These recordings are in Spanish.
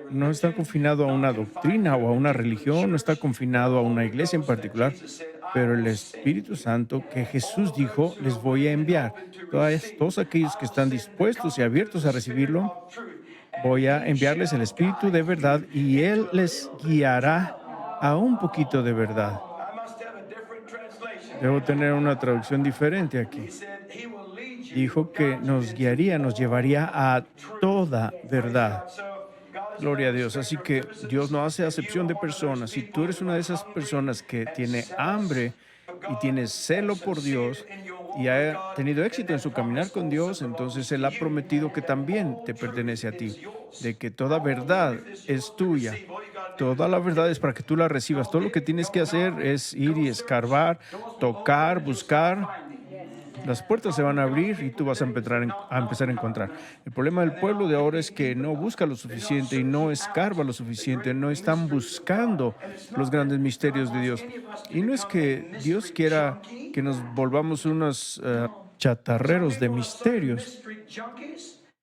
No está confinado a una doctrina o a una religión, no está confinado a una iglesia en particular, pero el Espíritu Santo que Jesús dijo, les voy a enviar. Todos aquellos que están dispuestos y abiertos a recibirlo, voy a enviarles el Espíritu de verdad y Él les guiará a un poquito de verdad. Debo tener una traducción diferente aquí. Dijo que nos guiaría, nos llevaría a toda verdad. Gloria a Dios. Así que Dios no hace acepción de personas. Si tú eres una de esas personas que tiene hambre y tiene celo por Dios y ha tenido éxito en su caminar con Dios, entonces Él ha prometido que también te pertenece a ti, de que toda verdad es tuya. Toda la verdad es para que tú la recibas. Todo lo que tienes que hacer es ir y escarbar, tocar, buscar. Las puertas se van a abrir y tú vas a empezar a encontrar. El problema del pueblo de ahora es que no busca lo suficiente y no escarba lo suficiente, no están buscando los grandes misterios de Dios. Y no es que Dios quiera que nos volvamos unos chatarreros de misterios.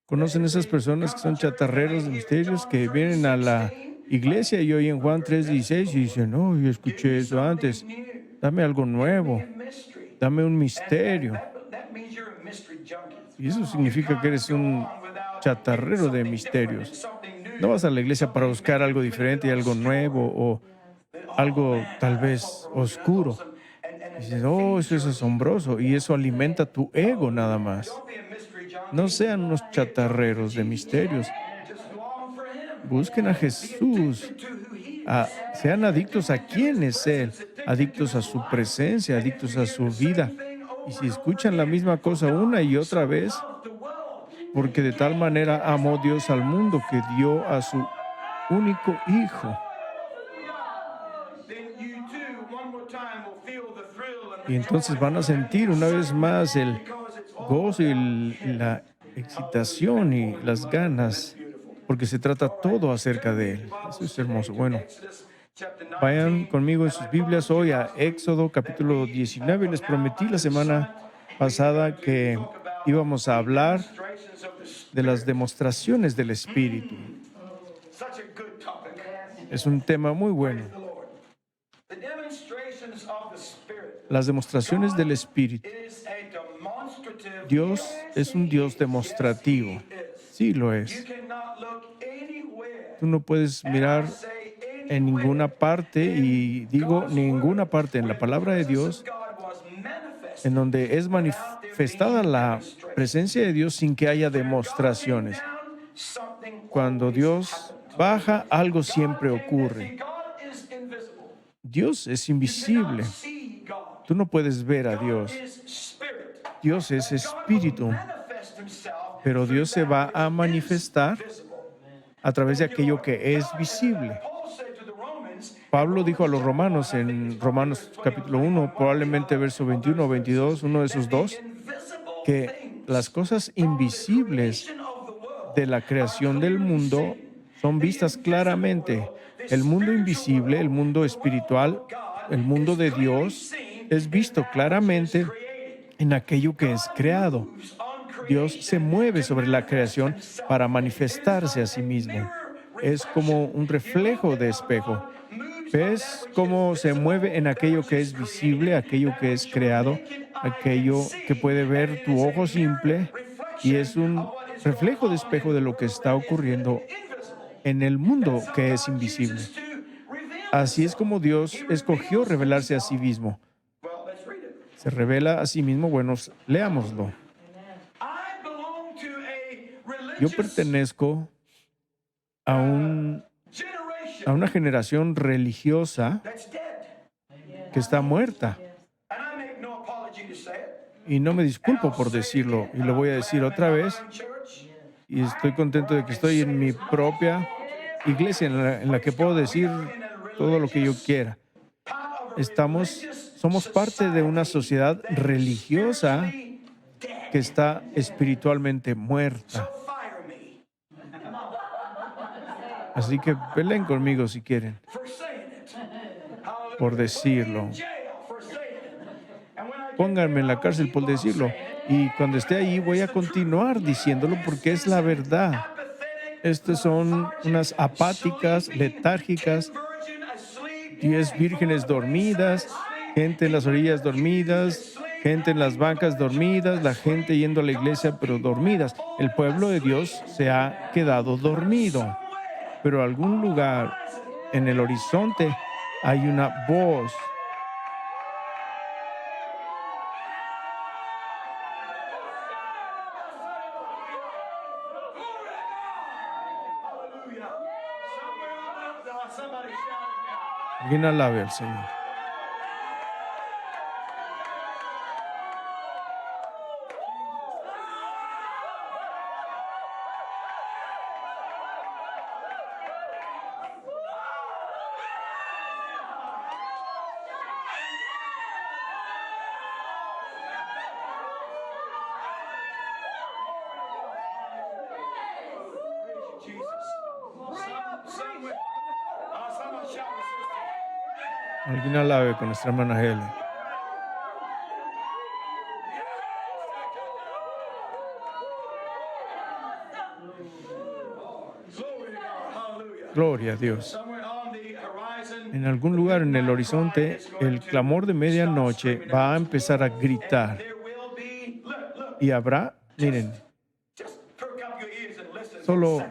¿Conocen esas personas que son chatarreros de misterios que vienen a la iglesia y oyen Juan 3:16 y dicen, no, yo escuché eso antes, dame algo nuevo, dame un misterio? Y eso significa que eres un chatarrero de misterios. No vas a la iglesia para buscar algo diferente y algo nuevo o algo tal vez oscuro. Y dices, oh, eso es asombroso y eso alimenta tu ego nada más. No sean unos chatarreros de misterios. Busquen a Jesús. Sean adictos a quién es Él, adictos a su presencia, adictos a su vida. Y si escuchan la misma cosa una y otra vez, porque de tal manera amó Dios al mundo que dio a su único Hijo. Y entonces van a sentir una vez más el gozo y la excitación y las ganas, porque se trata todo acerca de Él. Eso es hermoso. Bueno, vayan conmigo en sus Biblias hoy a Éxodo capítulo 19. Les prometí la semana pasada que íbamos a hablar de las demostraciones del Espíritu. Es un tema muy bueno. Las demostraciones del Espíritu. Dios es un Dios demostrativo. Sí, lo es. Tú no puedes mirar en ninguna parte, y digo ninguna parte en la palabra de Dios, en donde es manifestada la presencia de Dios sin que haya demostraciones. Cuando Dios baja, algo siempre ocurre. Dios es invisible. Tú no puedes ver a Dios. Dios es espíritu, pero Dios se va a manifestar a través de aquello que es visible. Pablo dijo a los romanos en Romanos capítulo 1, probablemente verso 21 o 22, uno de esos dos, que las cosas invisibles de la creación del mundo son vistas claramente. El mundo invisible, el mundo espiritual, el mundo de Dios, es visto claramente en aquello que es creado. Dios se mueve sobre la creación para manifestarse a sí mismo. Es como un reflejo de espejo. ¿Ves cómo se mueve en aquello que es visible, aquello que es creado, aquello que puede ver tu ojo simple? Y es un reflejo de espejo de lo que está ocurriendo en el mundo que es invisible. Así es como Dios escogió revelarse a sí mismo. Se revela a sí mismo. Bueno, leámoslo. Yo pertenezco a una generación religiosa que está muerta. Y no me disculpo por decirlo, y lo voy a decir otra vez. Y estoy contento de que estoy en mi propia iglesia en la que puedo decir todo lo que yo quiera. Somos parte de una sociedad religiosa que está espiritualmente muerta. Así que peleen conmigo si quieren, por decirlo. Pónganme en la cárcel por decirlo. Y cuando esté ahí voy a continuar diciéndolo porque es la verdad. Estas son unas apáticas, letárgicas, 10 vírgenes dormidas, gente en las orillas dormidas, gente en las bancas dormidas, la gente yendo a la iglesia pero dormidas. El pueblo de Dios se ha quedado dormido, pero algún lugar en el horizonte hay una voz. Alguien alabe al Señor. Alguien alabe con nuestra hermana Helen. Gloria a Dios. En algún lugar en el horizonte, el clamor de medianoche va a empezar a gritar. Y habrá, miren, solo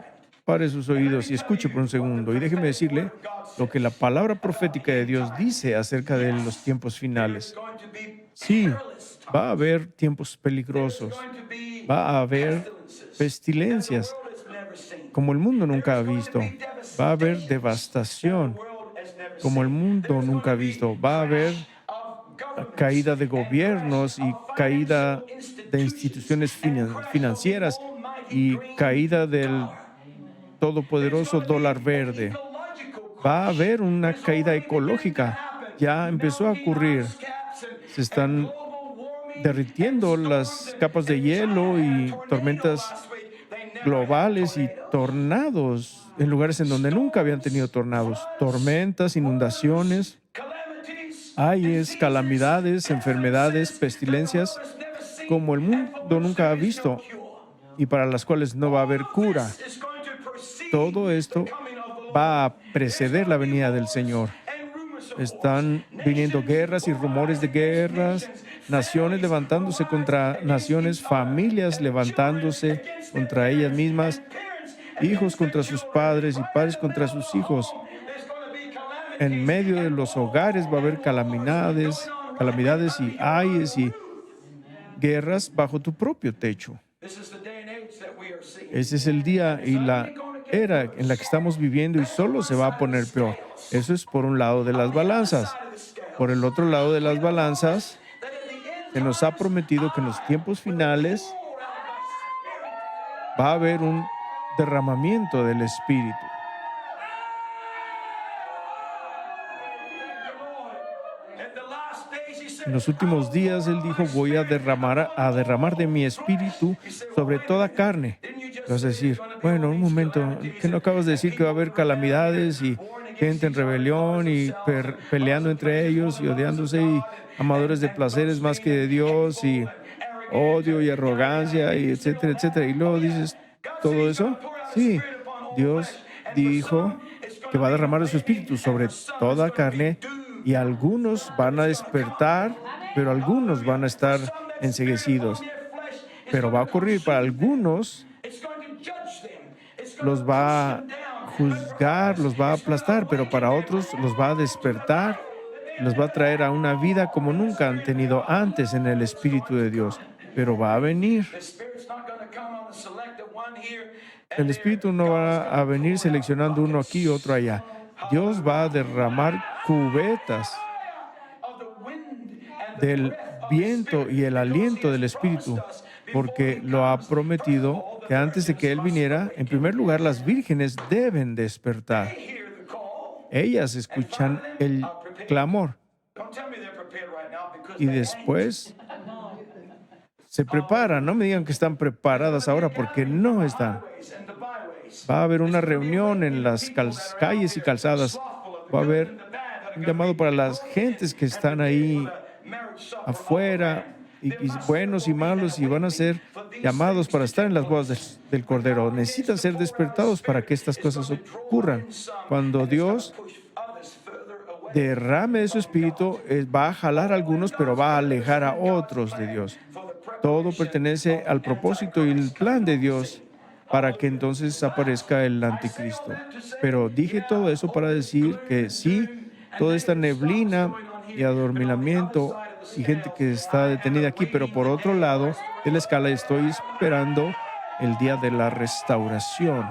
pare sus oídos y escuche por un segundo. Y déjeme decirle lo que la palabra profética de Dios dice acerca de los tiempos finales. Sí, va a haber tiempos peligrosos. Va a haber pestilencias como el mundo nunca ha visto. Va a haber devastación como el mundo nunca ha visto. Va a haber caída de gobiernos y caída de instituciones financieras y caída del todopoderoso dólar verde. Va a haber una caída ecológica. Ya empezó a ocurrir. Se están derritiendo las capas de hielo y tormentas globales y tornados en lugares en donde nunca habían tenido tornados. Tormentas, inundaciones, ayes, calamidades, enfermedades, pestilencias, como el mundo nunca ha visto y para las cuales no va a haber cura. Todo esto va a preceder la venida del Señor. Están viniendo guerras y rumores de guerras, naciones levantándose contra naciones, familias levantándose contra ellas mismas, hijos contra sus padres y padres contra sus hijos. En medio de los hogares va a haber calamidades y ayes y guerras bajo tu propio techo. Ese es el día y la era en la que estamos viviendo y solo se va a poner peor. Eso es por un lado de las balanzas. Por el otro lado de las balanzas, se nos ha prometido que en los tiempos finales va a haber un derramamiento del Espíritu. En los últimos días, Él dijo, voy a derramar de mi Espíritu sobre toda carne. Vas a decir, bueno, un momento, ¿que no acabas de decir que va a haber calamidades y gente en rebelión y peleando entre ellos y odiándose y amadores de placeres más que de Dios y odio y arrogancia y etcétera, etcétera? Y luego dices, ¿todo eso? Sí, Dios dijo que va a derramar de su Espíritu sobre toda carne y algunos van a despertar, pero algunos van a estar enceguecidos. Pero va a ocurrir para algunos, los va a juzgar, los va a aplastar, pero para otros los va a despertar, los va a traer a una vida como nunca han tenido antes en el Espíritu de Dios. Pero va a venir. El Espíritu no va a venir seleccionando uno aquí y otro allá. Dios va a derramar cubetas del viento y el aliento del Espíritu, porque lo ha prometido que antes de que Él viniera, en primer lugar, las vírgenes deben despertar. Ellas escuchan el clamor y después se preparan. No me digan que están preparadas ahora porque no están. Va a haber una reunión en las calles y calzadas. Va a haber un llamado para las gentes que están ahí afuera y buenos y malos, y van a ser llamados para estar en las bodas del Cordero. Necesitan ser despertados para que estas cosas ocurran. Cuando Dios derrame de su espíritu, va a jalar a algunos, pero va a alejar a otros de Dios. Todo pertenece al propósito y el plan de Dios para que entonces aparezca el anticristo. Pero dije todo eso para decir que sí, toda esta neblina y adormilamiento y gente que está detenida aquí, pero por otro lado de la escala estoy esperando el día de la restauración.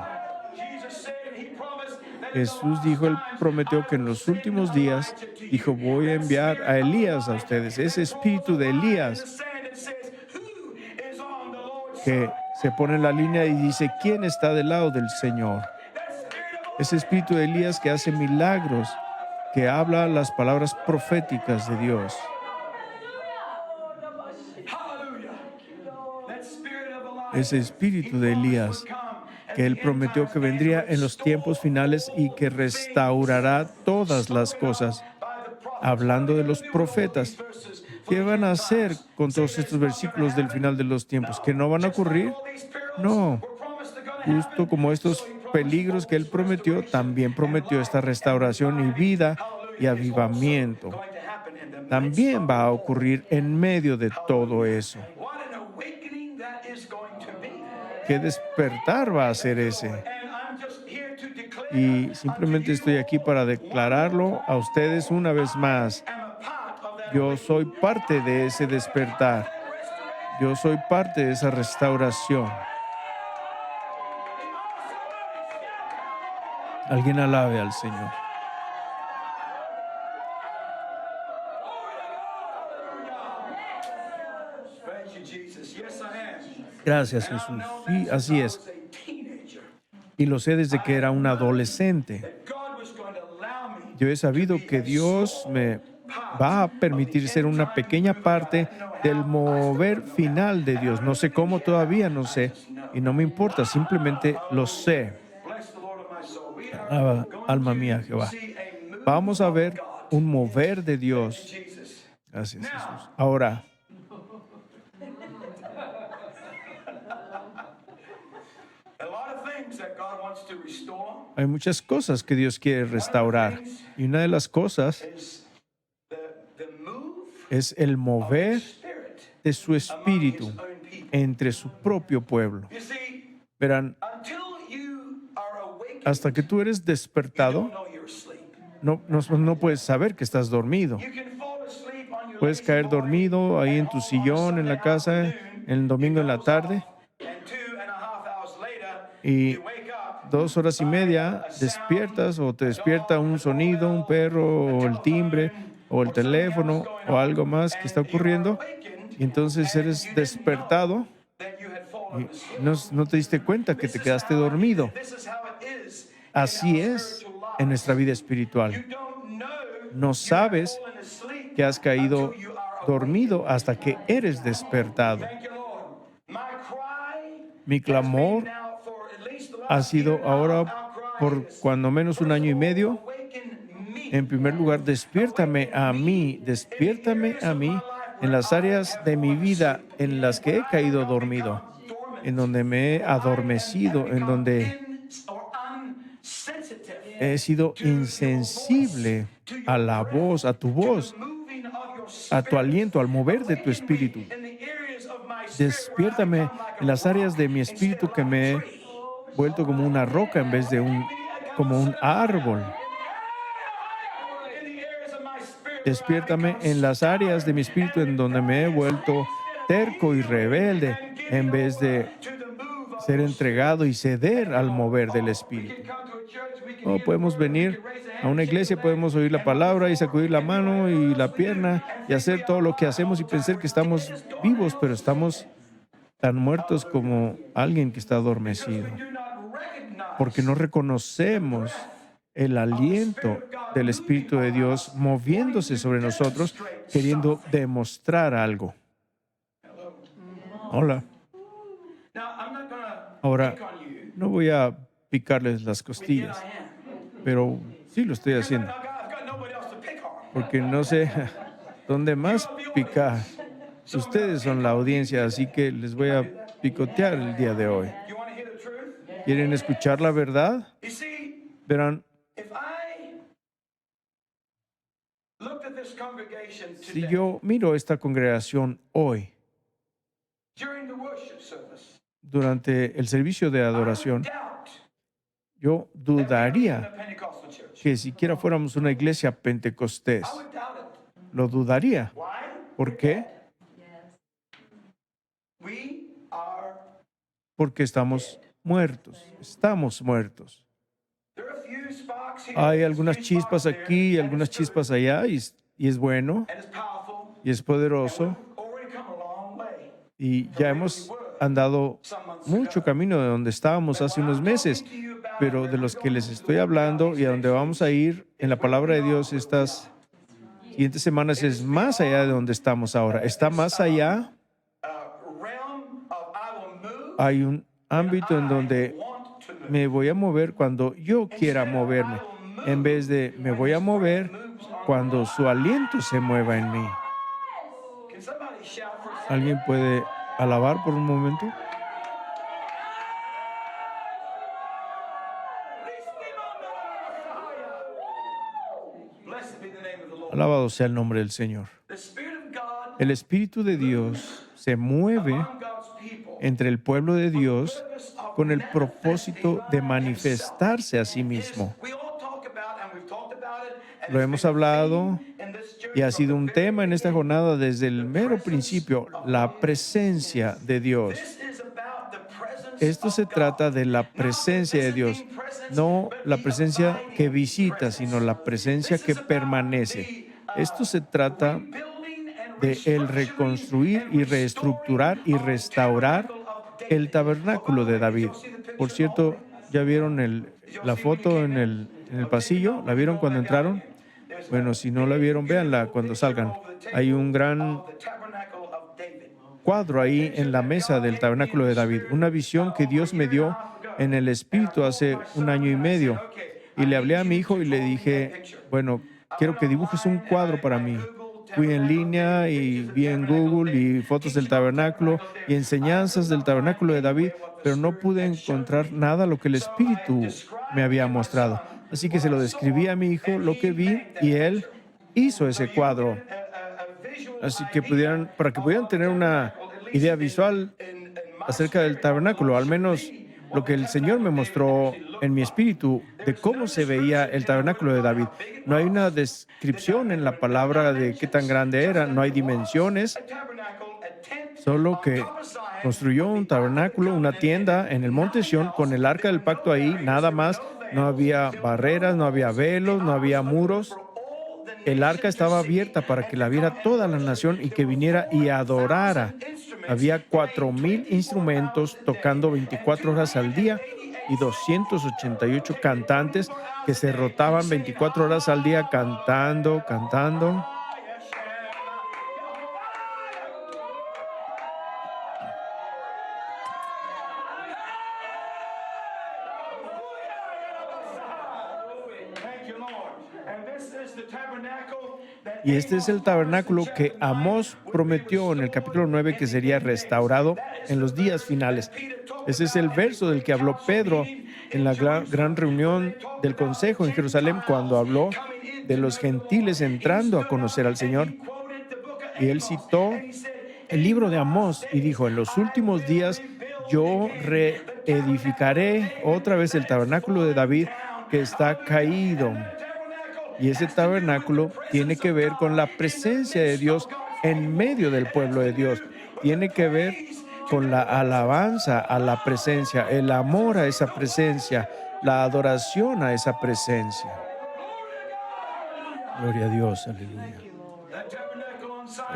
Jesús dijo, él prometió que en los últimos días, dijo, voy a enviar a Elías a ustedes, ese espíritu de Elías que se pone en la línea y dice, ¿quién está del lado del Señor? Ese espíritu de Elías que hace milagros, que habla las palabras proféticas de Dios. Ese espíritu de Elías que él prometió que vendría en los tiempos finales y que restaurará todas las cosas. Hablando de los profetas, ¿qué van a hacer con todos estos versículos del final de los tiempos? ¿Que no van a ocurrir? No. Justo como estos peligros que él prometió, también prometió esta restauración y vida y avivamiento. También va a ocurrir en medio de todo eso. ¿Qué despertar va a ser ese? Y simplemente estoy aquí para declararlo a ustedes una vez más. Yo soy parte de ese despertar. Yo soy parte de esa restauración. Alguien alabe al Señor. Gracias, Jesús. Sí, así es. Y lo sé desde que era un adolescente. Yo he sabido que Dios me va a permitir ser una pequeña parte del mover final de Dios. No sé cómo todavía, no sé. Y no me importa, simplemente lo sé. Alma mía, Jehová. Vamos a ver un mover de Dios. Gracias, Jesús. Ahora, hay muchas cosas que Dios quiere restaurar. Y una de las cosas es el mover de su espíritu entre su propio pueblo. Verán, hasta que tú eres despertado, no puedes saber que estás dormido. Puedes caer dormido ahí en tu sillón, en la casa, el domingo en la tarde, y 2 horas y media despiertas o te despierta un sonido, un perro, o el timbre, o el teléfono, o algo más que está ocurriendo, y entonces eres despertado y no te diste cuenta que te quedaste dormido. Así es en nuestra vida espiritual. No sabes que has caído dormido hasta que eres despertado. Mi clamor ha sido ahora por cuando menos 1 año y medio. En primer lugar, despiértame a mí en las áreas de mi vida en las que he caído dormido, en donde me he adormecido, en donde he sido insensible a la voz, a tu voz, a tu aliento, al mover de tu espíritu. Despiértame en las áreas de mi espíritu que me he vuelto como una roca en vez de como un árbol. Despiértame en las áreas de mi espíritu en donde me he vuelto terco y rebelde en vez de ser entregado y ceder al mover del espíritu. No podemos venir a una iglesia, podemos oír la palabra y sacudir la mano y la pierna y hacer todo lo que hacemos y pensar que estamos vivos, pero estamos tan muertos como alguien que está adormecido, porque no reconocemos el aliento del Espíritu de Dios moviéndose sobre nosotros, queriendo demostrar algo. Hola. Ahora, no voy a picarles las costillas, pero sí lo estoy haciendo, porque no sé dónde más picar. Ustedes son la audiencia, así que les voy a picotear el día de hoy. ¿Quieren escuchar la verdad? Verán, si yo miro esta congregación hoy, durante el servicio de adoración, yo dudaría que siquiera fuéramos una iglesia pentecostés. Lo dudaría. ¿Por qué? Porque estamos muertos. Estamos muertos. Hay algunas chispas aquí y algunas chispas allá, y es bueno, y es poderoso. Y ya hemos andado mucho camino de donde estábamos hace unos meses, pero de los que les estoy hablando y a donde vamos a ir en la palabra de Dios estas siguientes semanas es más allá de donde estamos ahora. Está más allá. Hay un ámbito en donde me voy a mover cuando yo quiera moverme, en vez de me voy a mover cuando su aliento se mueva en mí. ¿Alguien puede alabar por un momento? Alabado sea el nombre del Señor. El Espíritu de Dios se mueve entre el pueblo de Dios con el propósito de manifestarse a sí mismo. Lo hemos hablado y ha sido un tema en esta jornada desde el mero principio, la presencia de Dios. Esto se trata de la presencia de Dios, no la presencia que visita, sino la presencia que permanece. Esto se trata de el reconstruir y reestructurar y restaurar el tabernáculo de David. Por cierto, ¿ya vieron la foto en el pasillo? ¿La vieron cuando entraron? Bueno, si no la vieron, véanla cuando salgan. Hay un gran cuadro ahí en la mesa del tabernáculo de David, una visión que Dios me dio en el Espíritu hace 1 año y medio. Y le hablé a mi hijo y le dije, bueno, quiero que dibujes un cuadro para mí. Fui en línea y vi en Google y fotos del tabernáculo y enseñanzas del tabernáculo de David, pero no pude encontrar nada lo que el Espíritu me había mostrado. Así que se lo describí a mi hijo, lo que vi, y él hizo ese cuadro. Así que para que pudieran tener una idea visual acerca del tabernáculo, al menos lo que el Señor me mostró en mi espíritu de cómo se veía el tabernáculo de David. No hay una descripción en la palabra de qué tan grande era, no hay dimensiones, solo que construyó un tabernáculo, una tienda en el monte Sión con el arca del pacto ahí, nada más. No había barreras, no había velos, no había muros. El arca estaba abierta para que la viera toda la nación y que viniera y adorara. Había 4,000 instrumentos tocando 24 horas al día y 288 cantantes que se rotaban 24 horas al día cantando. Y este es el tabernáculo que Amós prometió en el capítulo 9 que sería restaurado en los días finales. Ese es el verso del que habló Pedro en la gran reunión del Consejo en Jerusalén cuando habló de los gentiles entrando a conocer al Señor. Y él citó el libro de Amós y dijo, en los últimos días yo reedificaré otra vez el tabernáculo de David que está caído. Y ese tabernáculo tiene que ver con la presencia de Dios en medio del pueblo de Dios. Tiene que ver con la alabanza a la presencia, el amor a esa presencia, la adoración a esa presencia. Gloria a Dios, aleluya.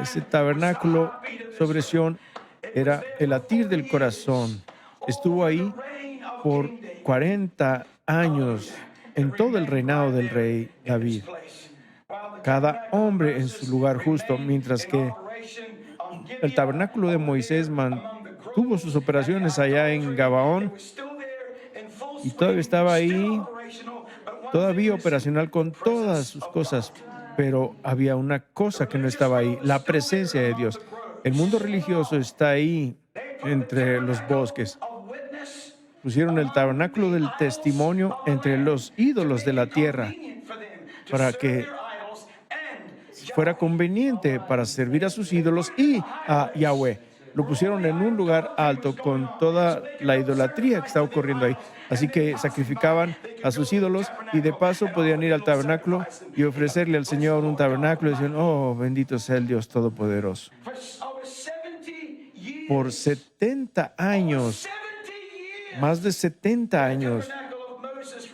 Ese tabernáculo sobre Sión era el latir del corazón. Estuvo ahí por 40 años en todo el reinado del rey David. Cada hombre en su lugar justo, mientras que el tabernáculo de Moisés tuvo sus operaciones allá en Gabaón y todavía estaba ahí, todavía operacional con todas sus cosas, pero había una cosa que no estaba ahí, la presencia de Dios. El mundo religioso está ahí entre los bosques. Pusieron el tabernáculo del testimonio entre los ídolos de la tierra para que fuera conveniente para servir a sus ídolos y a Yahweh. Lo pusieron en un lugar alto con toda la idolatría que estaba ocurriendo ahí. Así que sacrificaban a sus ídolos y de paso podían ir al tabernáculo y ofrecerle al Señor un tabernáculo y decían, oh, bendito sea el Dios Todopoderoso. Por 70 años, más de 70 años,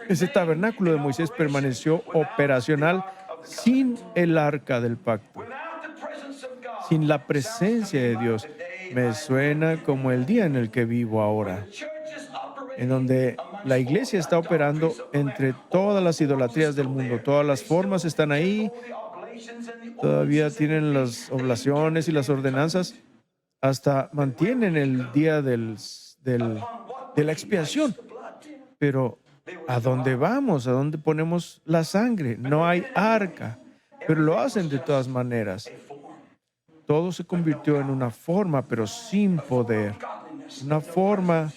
ese tabernáculo de Moisés permaneció operacional sin el arca del pacto, sin la presencia de Dios. Me suena como el día en el que vivo ahora, en donde la iglesia está operando entre todas las idolatrías del mundo. Todas las formas están ahí, todavía tienen las oblaciones y las ordenanzas, hasta mantienen el día de la expiación. Pero ¿a dónde vamos? ¿A dónde ponemos la sangre? No hay arca, pero lo hacen de todas maneras. Todo se convirtió en una forma, pero sin poder. Una forma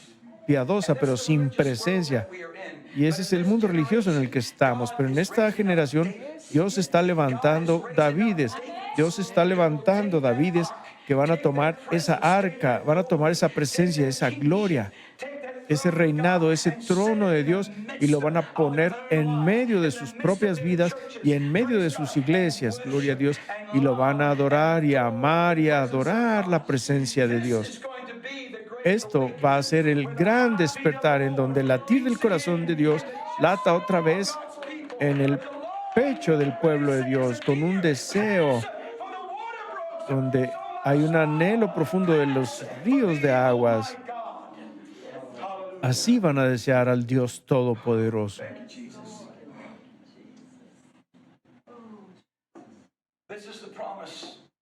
piadosa, pero sin presencia. Y ese es el mundo religioso en el que estamos. Pero en esta generación, Dios está levantando Davides. Dios está levantando Davides que van a tomar esa arca, van a tomar esa presencia, esa gloria, ese reinado, ese trono de Dios, y lo van a poner en medio de sus propias vidas y en medio de sus iglesias, gloria a Dios, y lo van a adorar y a amar y a adorar la presencia de Dios. Esto va a ser el gran despertar en donde el latir del corazón de Dios lata otra vez en el pecho del pueblo de Dios con un deseo, donde hay un anhelo profundo de los ríos de aguas. Así van a desear al Dios Todopoderoso.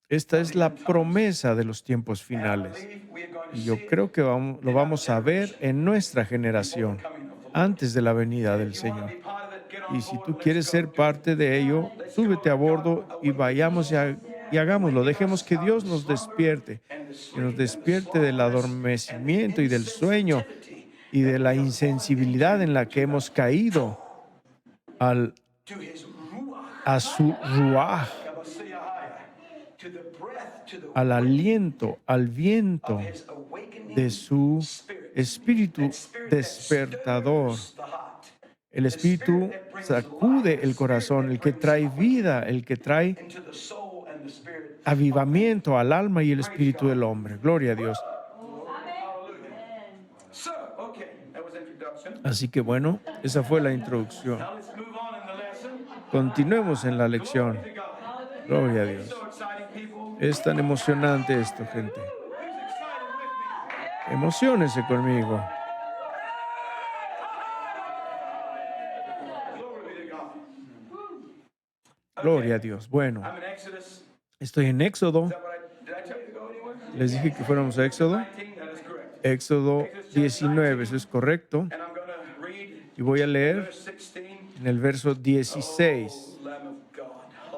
Esta es la promesa de los tiempos finales. Y yo creo que lo vamos a ver en nuestra generación, antes de la venida del Señor. Y si tú quieres ser parte de ello, súbete a bordo y vayamos y hagámoslo. Dejemos que Dios nos despierte, que nos despierte del adormecimiento y del sueño y de la insensibilidad en la que hemos caído a su ruaj, al aliento, al viento de su espíritu despertador. El espíritu sacude el corazón, el que trae vida, el que trae avivamiento al alma y el espíritu del hombre. Gloria a Dios. Así que bueno, esa fue la introducción. Continuemos en la lección. Gloria a Dios. Es tan emocionante esto, gente. Emociónese conmigo. Gloria a Dios. Bueno, estoy en Éxodo. Les dije que fuéramos a Éxodo. Éxodo 19, eso es correcto. Y voy a leer en el verso 16.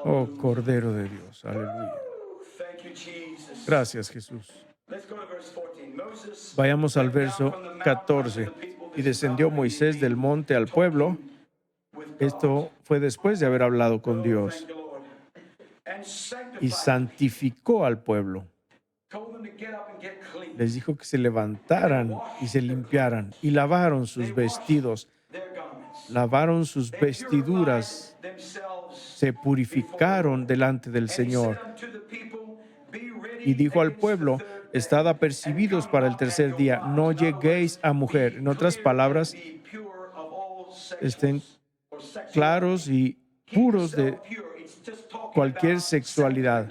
Oh, Cordero de Dios. Aleluya. Gracias, Jesús. Vayamos al verso 14. Y descendió Moisés del monte al pueblo. Esto fue después de haber hablado con Dios. Y santificó al pueblo. Les dijo que se levantaran y se limpiaran y lavaron sus vestidos, lavaron sus vestiduras, se purificaron delante del Señor. Y dijo al pueblo: estad apercibidos para el tercer día, no lleguéis a mujer. En otras palabras, estén claros y puros de cualquier sexualidad.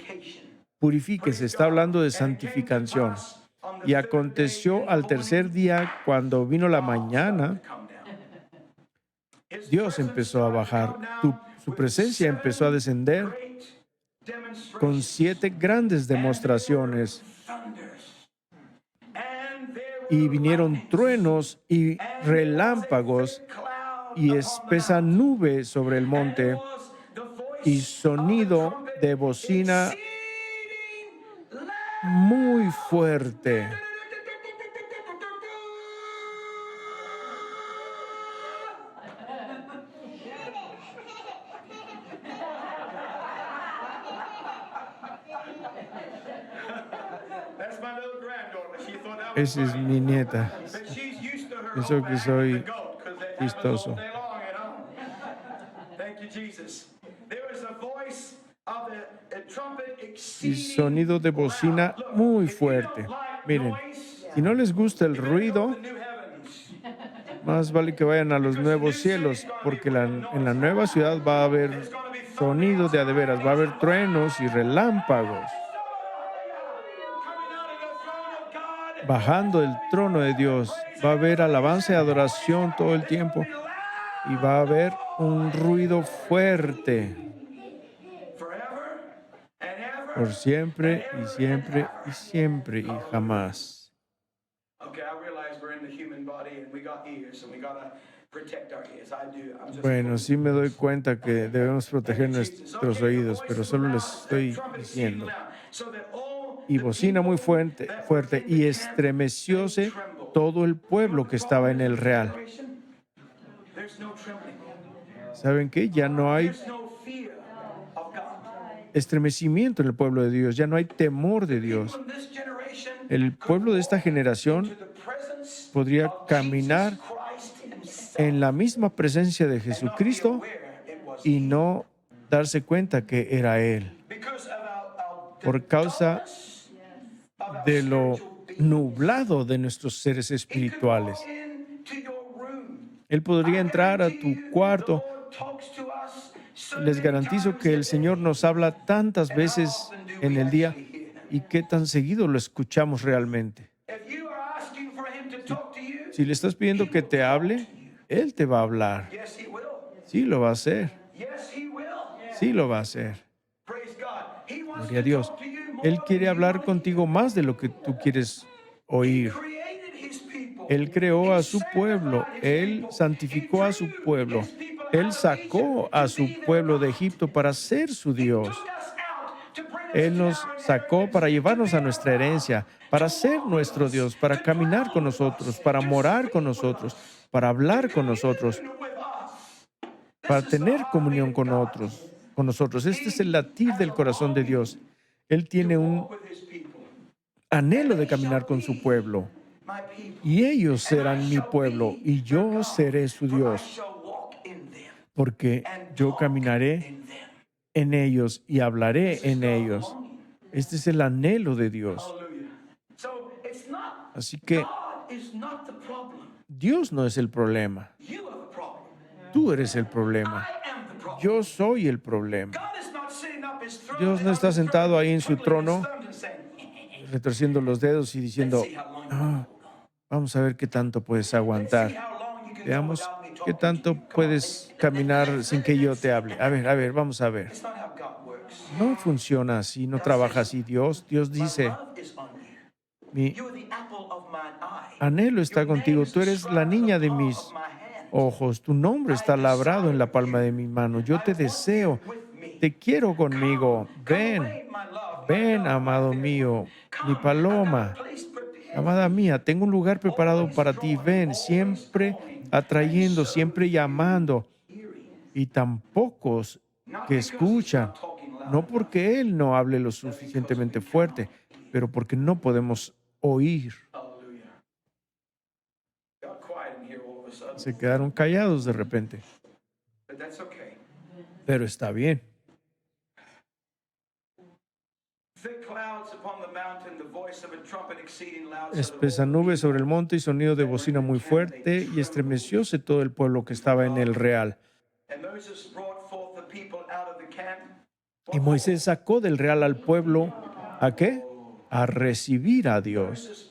Purifíquese, está hablando de santificación. Y aconteció al tercer día, cuando vino la mañana, Dios empezó a bajar. Su presencia empezó a descender con 7 grandes demostraciones. Y vinieron truenos y relámpagos y espesa nube sobre el monte y sonido de bocina muy fuerte. That's my little granddaughter. She thought that was Esa es mi funny. nieta. But she's used to her Pienso old que man and the soy goat because they have us all chistoso. day long, you know. Thank you, Jesus. There was a voice of a trumpet Y exceeding sonido de bocina loud. Look, muy if you don't fuerte. like Miren, noise, si no les gusta el you better go to ruido, the new heavens. más vale que vayan a los Because the new nuevos city's cielos, going to be porque real en la noisy. nueva ciudad va a haber It's going to be sonido de a de veras, va a haber truenos y relámpagos, coming out of the throne of God. bajando del trono de Dios. Va a haber alabanza y adoración todo el tiempo y va a haber un ruido fuerte Forever and ever. por siempre y siempre y siempre y jamás. Okay, I realize we're in the human body and we got ears and we gotta protect our ears. I do. I'm just Bueno, sí me doy cuenta que debemos proteger nuestros oídos, pero solo les estoy diciendo. Y bocina muy fuerte, fuerte, y estremecióse todo el pueblo que estaba en el real. ¿Saben qué? Ya no hay estremecimiento en el pueblo de Dios, ya no hay temor de Dios. El pueblo de esta generación podría caminar en la misma presencia de Jesucristo y no darse cuenta que era Él. Por causa de lo nublado de nuestros seres espirituales. Él podría entrar a tu cuarto. Les garantizo que el Señor nos habla tantas veces en el día y qué tan seguido lo escuchamos realmente. Si le estás pidiendo que te hable, Él te va a hablar. Sí, lo va a hacer. Sí, lo va a hacer. Gloria a Dios. Él quiere hablar contigo más de lo que tú quieres oír. Él creó a su pueblo. Él santificó a su pueblo. Él sacó a su pueblo de Egipto para ser su Dios. Él nos sacó para llevarnos a nuestra herencia, para ser nuestro Dios, para caminar con nosotros, para morar con nosotros, para hablar con nosotros, para tener comunión con nosotros. Este es el latir del corazón de Dios. Él tiene un anhelo de caminar con su pueblo. Y ellos serán mi pueblo, y yo seré su Dios, porque yo caminaré en ellos y hablaré en ellos. Este es el anhelo de Dios. Así que Dios no es el problema. Tú eres el problema. Yo soy el problema. Dios no está sentado ahí en su trono, retorciendo los dedos y diciendo, vamos a ver qué tanto puedes aguantar. Veamos qué tanto puedes caminar sin que yo te hable. A ver, vamos a ver. No funciona así, no trabaja así Dios. Dios dice, mi anhelo está contigo. Tú eres la niña de mis ojos. Tu nombre está labrado en la palma de mi mano. Yo te deseo. Te quiero conmigo. Ven, amado mío, mi paloma. Amada mía, tengo un lugar preparado para ti. Ven, siempre atrayendo, siempre llamando. Y tan pocos que escuchan, no porque Él no hable lo suficientemente fuerte, pero porque no podemos oír. Se quedaron callados de repente. Pero está bien. Espesa nube sobre el monte y sonido de bocina muy fuerte, y estremecióse todo el pueblo que estaba en el real. Y Moisés sacó del real al pueblo, ¿a qué? A recibir a Dios.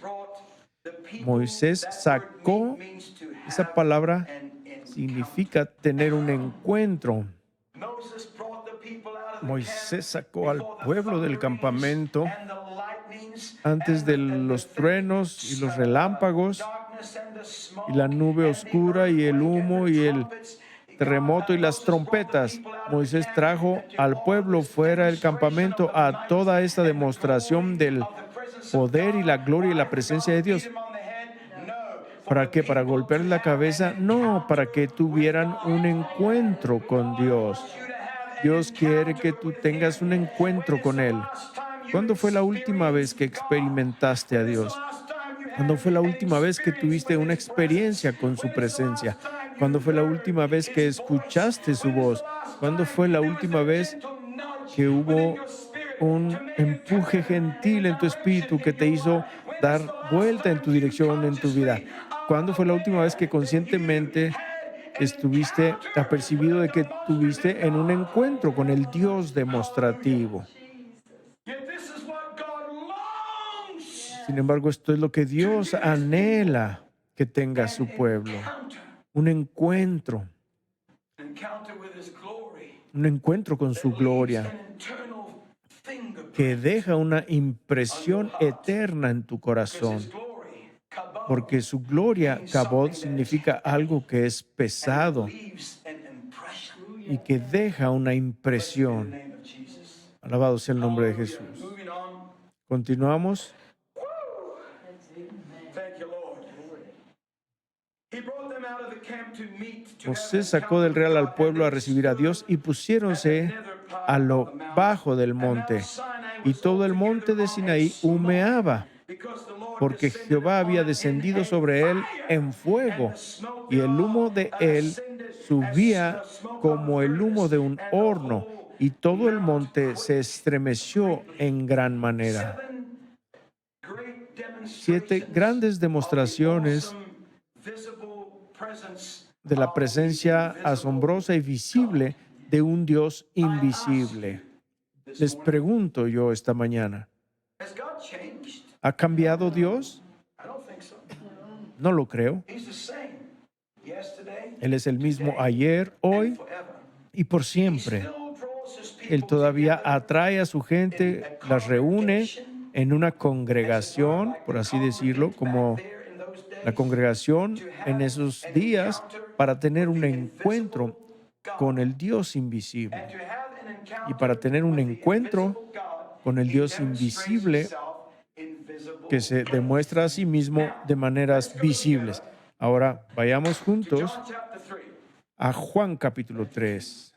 Moisés sacó, esa palabra significa tener un encuentro. Moisés sacó al pueblo del campamento antes de los truenos y los relámpagos y la nube oscura y el humo y el terremoto y las trompetas. Moisés trajo al pueblo fuera del campamento a toda esta demostración del poder y la gloria y la presencia de Dios. ¿Para qué? ¿Para golpear la cabeza? No, para que tuvieran un encuentro con Dios. Dios quiere que tú tengas un encuentro con Él. ¿Cuándo fue la última vez que experimentaste a Dios? ¿Cuándo fue la última vez que tuviste una experiencia con su presencia? ¿Cuándo fue la última vez que escuchaste su voz? ¿Cuándo fue la última vez que hubo un empuje gentil en tu espíritu que te hizo dar vuelta en tu dirección en tu vida? ¿Cuándo fue la última vez que conscientemente estuviste apercibido de que tuviste en un encuentro con el Dios demostrativo? Sin embargo, esto es lo que Dios anhela que tenga su pueblo. Un encuentro con su gloria que deja una impresión eterna en tu corazón. Porque su gloria, kabod, significa algo que es pesado y que deja una impresión. Alabado sea el nombre de Jesús. Continuamos. Moisés sacó del real al pueblo a recibir a Dios y pusiéronse a lo bajo del monte. Y todo el monte de Sinaí humeaba, porque Jehová había descendido sobre él en fuego, y el humo de él subía como el humo de un horno, y todo el monte se estremeció en gran manera. 7 grandes demostraciones de la presencia asombrosa y visible de un Dios invisible. Les pregunto yo esta mañana, ¿ha cambiado Dios? No lo creo. Él es el mismo ayer, hoy y por siempre. Él todavía atrae a su gente, las reúne en una congregación, por así decirlo, como la congregación en esos días, para tener un encuentro con el Dios invisible. Y para tener un encuentro con el Dios invisible que se demuestra a sí mismo de maneras visibles. Ahora vayamos juntos a Juan capítulo 3.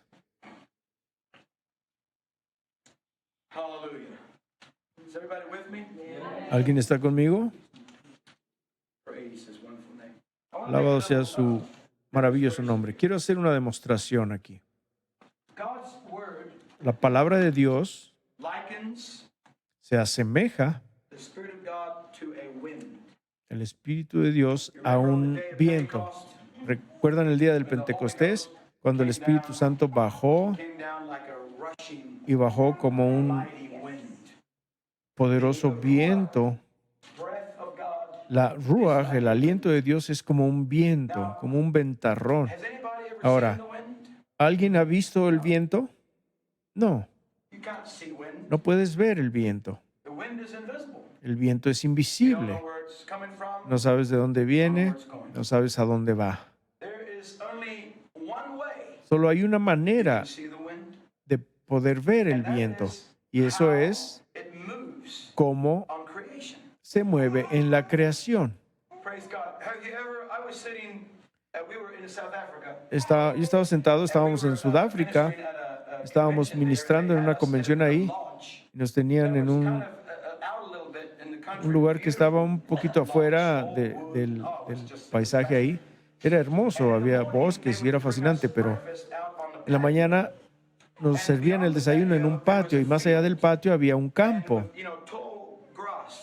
¿Alguien está conmigo? Alabado sea su maravilloso nombre. Quiero hacer una demostración aquí. La palabra de Dios se asemeja, el Espíritu de Dios, a un viento. ¿Recuerdan el día del Pentecostés? Cuando el Espíritu Santo bajó y bajó como un poderoso viento. La ruaj, el aliento de Dios, es como un viento, como un ventarrón. Ahora, ¿alguien ha visto el viento? No. No puedes ver el viento. El viento es invisible. No sabes de dónde viene, no sabes a dónde va. Solo hay una manera de poder ver el viento, y eso es cómo se mueve en la creación. Yo estaba sentado, estábamos en Sudáfrica, estábamos ministrando en una convención ahí, y nos tenían en un lugar que estaba un poquito afuera del paisaje ahí. Era hermoso, había bosques y era fascinante, pero en la mañana nos servían el desayuno en un patio, y más allá del patio había un campo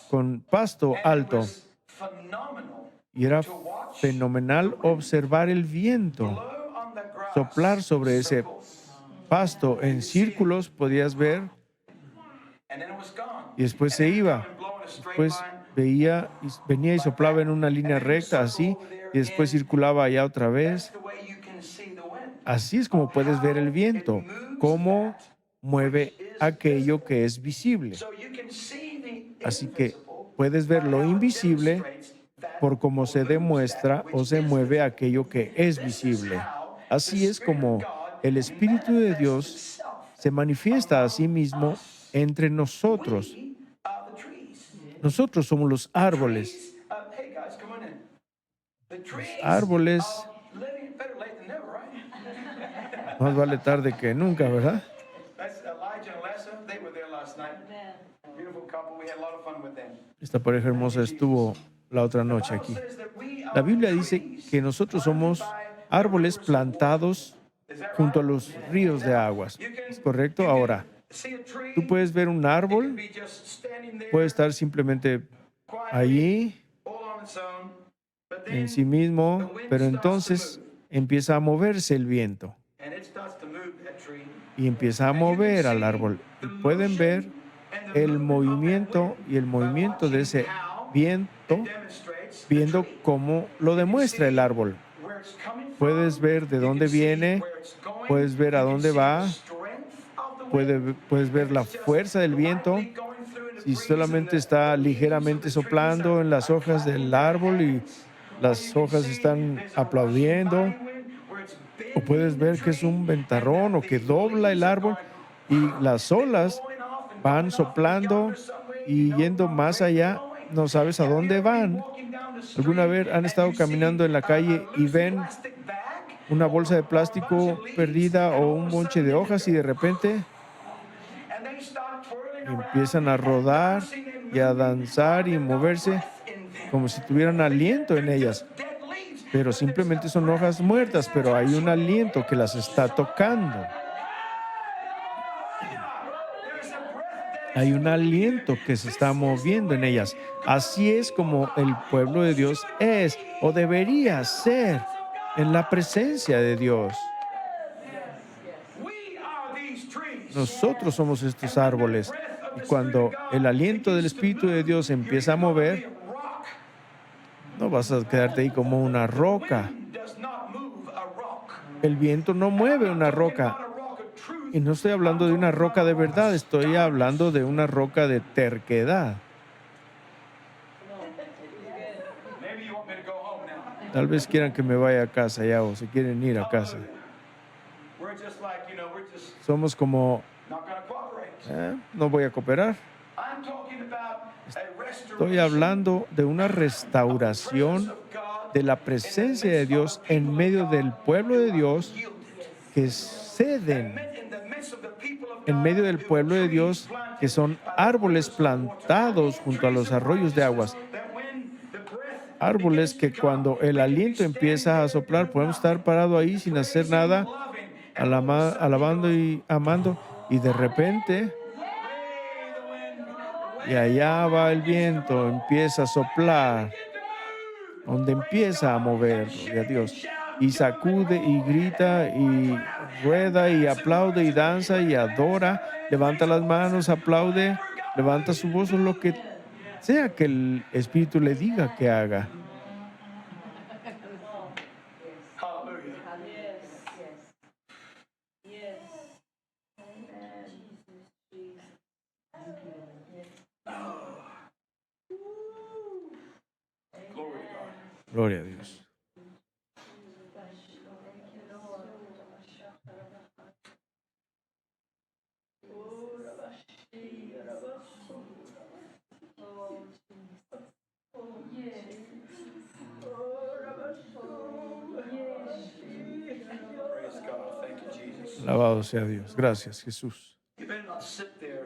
con pasto alto, y era fenomenal observar el viento soplar sobre ese pasto en círculos, podías ver, y después se iba. Después venía y soplaba en una línea recta así, y después circulaba allá otra vez. Así es como puedes ver el viento, cómo mueve aquello que es visible. Así que puedes ver lo invisible por cómo se demuestra o se mueve aquello que es visible. Así es como el Espíritu de Dios se manifiesta a sí mismo entre nosotros Nosotros somos los árboles. Hey guys, come on in. The trees Árboles, of living, better late than never, right? más vale tarde que nunca, ¿verdad? That's Elijah and Lessa. They were there last night. Beautiful couple. We had a lot of fun with them. Esta pareja hermosa estuvo la otra noche aquí. Says that we La are Biblia dice trees que nosotros somos árboles plantados Is that junto a right? los ríos de aguas. You can- ¿Es correcto? you can Ahora, see a tree, tú puedes ver un it could árbol, be just standing there, puede estar simplemente quietly, allí all on its own, but en then, sí mismo, pero entonces empieza a moverse el viento and it starts to move that tree. y empieza a mover al árbol. Y pueden ver And the el movement of that movimiento wind y el movimiento de ese how viento, it demonstrates viendo the tree. cómo lo demuestra el árbol. Where it's coming from, Puedes ver de you dónde can see viene, where it's going, puedes ver a you can dónde see va, the strength of the wind. puedes ver la If it's just fuerza del viento. lightly going through in the Si breeze solamente and está the leaves of ligeramente the trees soplando en las are hojas del clapping árbol their y hands, las or you can hojas see están there's a aplaudiendo, rushing mighty wind where it's o puedes bending ver the que es tree, un ventarrón and o que the dobla el leaves are árbol going, y las olas blowing off and van going off into soplando yonder somewhere, y you don't yendo know más where they're allá. going. No sabes a Have you dónde ever been van. walking down the ¿Alguna street vez han and estado you caminando see en la calle a y loose ven plastic bag una or bolsa de a bunch of plástico leaves, perdida and o all of un a bonche sudden de they hojas y de go, repente and they start twirling around empiezan a and rodar dancing and y a moving danzar like y they've got moverse breath in them? como si tuvieran aliento en They're ellas? just dead leaves, Pero but there's simplemente a son breath hojas muertas, that's pero hay un touching. aliento que las está tocando. There's a breath that Hay is un aliento que se está moviendo en ellas. Así es como el pueblo de Dios es o debería ser en la presencia de Dios. we are these trees. Nosotros somos estos árboles. Y cuando el aliento del Espíritu de Dios empieza a mover, Rock. no vas a quedarte ahí como una roca. Wind does not move a rock. El viento no mueve una Not roca. a rock of truth. Y no estoy hablando de una roca de verdad, estoy hablando de una roca de terquedad. Maybe you want me to go home now. Tal vez quieran que me vaya a casa ya o se quieren ir a casa. We're just like, we're just Somos como, not going to cooperate. no voy a cooperar. I'm talking about a Estoy restoration hablando de una restauración of God de la presencia de Dios en medio del pueblo de Dios que ceden in the midst of the people of en medio del pueblo de Dios que son árboles plantados junto a los arroyos de aguas. that when the breath Árboles que cuando el aliento empieza a soplar podemos estar parados ahí sin hacer nada, loving alabando y amando y de repente y allá va el viento, empieza a soplar, donde empieza a mover, gloria a Dios, y sacude y grita y rueda y aplaude y danza y adora, levanta las manos, aplaude, levanta su voz o lo que sea que el Espíritu le diga que haga. hallelujah. Glory to God. Gloria a Dios. Praise God. Thank you, Jesus. Alabado sea Dios. Gracias, Jesús. You better not sit there,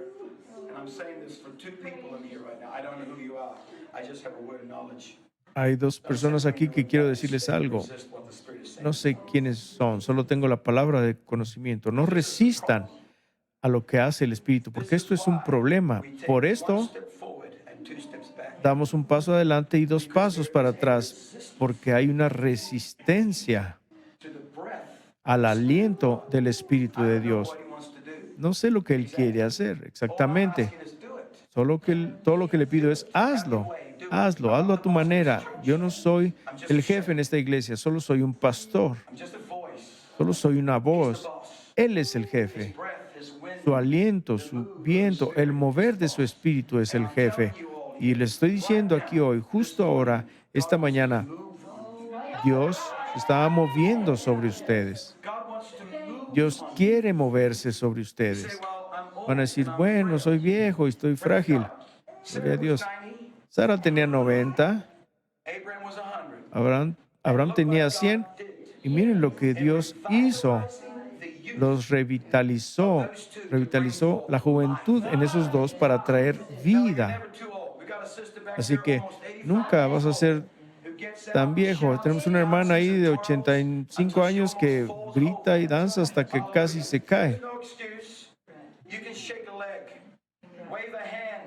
and I'm saying this for two people in here right now. I don't know who you are. I just have a word of knowledge. Hay dos personas aquí que quiero decirles algo. Resist what the Spirit is saying. No sé quiénes son, solo tengo la palabra de conocimiento. No resistan a lo que hace el Espíritu, porque esto es un problema. We take Por one esto step forward and two steps back. damos un paso adelante y dos pasos para atrás, porque hay una resistencia To the breath, al aliento del Espíritu de Dios. what He wants to do. No sé lo que Él quiere hacer exactamente, Asking us to do it. solo que todo lo que le pido es hazlo a tu manera. Yo no soy el jefe en esta iglesia, solo soy un pastor, I'm just a voice. solo soy una voz. Él es el jefe. Breath is wind. Su aliento, su viento, el mover de su espíritu es el jefe. Y les estoy diciendo aquí hoy, justo ahora, esta mañana, Dios se está moviendo sobre ustedes. God wants to move. Dios quiere moverse sobre ustedes. Well, I'm old. Van a decir, bueno, soy viejo y estoy frágil. Gloria a Dios. Tiny. Sara tenía 90, Abraham was 100. Abraham tenía 100. Y miren lo que Dios hizo. Los revitalizó la juventud en esos dos para traer vida. Así que nunca vas a ser tan viejo. Tenemos una hermana ahí de 85 años que grita y danza hasta que casi se cae.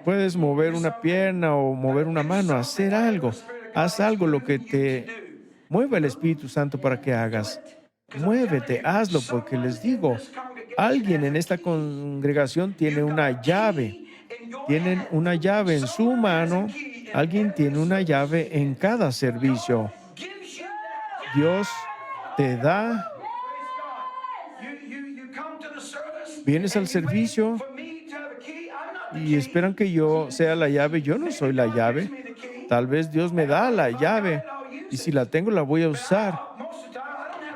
Puedes mover una pierna o mover una mano, hacer algo. Haz algo, lo que te mueva el Espíritu Santo para que hagas. Muévete, hazlo, porque les digo, alguien en esta congregación tiene una llave. Tienen una llave en su mano. Alguien tiene una llave en cada servicio. Dios te da. Vienes al servicio y esperan que yo sea la llave. Yo no soy la llave. Tal vez Dios me da la llave y si la tengo la voy a usar.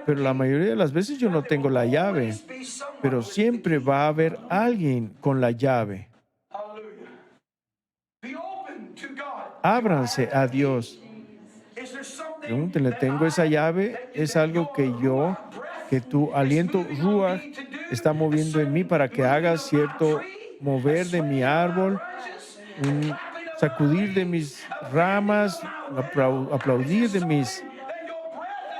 Pero la mayoría de las veces yo no tengo la llave. Pero siempre va a haber alguien con la llave. Ábranse a Dios. Pregúntenle, ¿tengo esa llave? ¿Es algo que tu aliento Ruach está moviendo en mí para que haga cierto mover de mi árbol, un sacudir de mis ramas, aplaudir de mis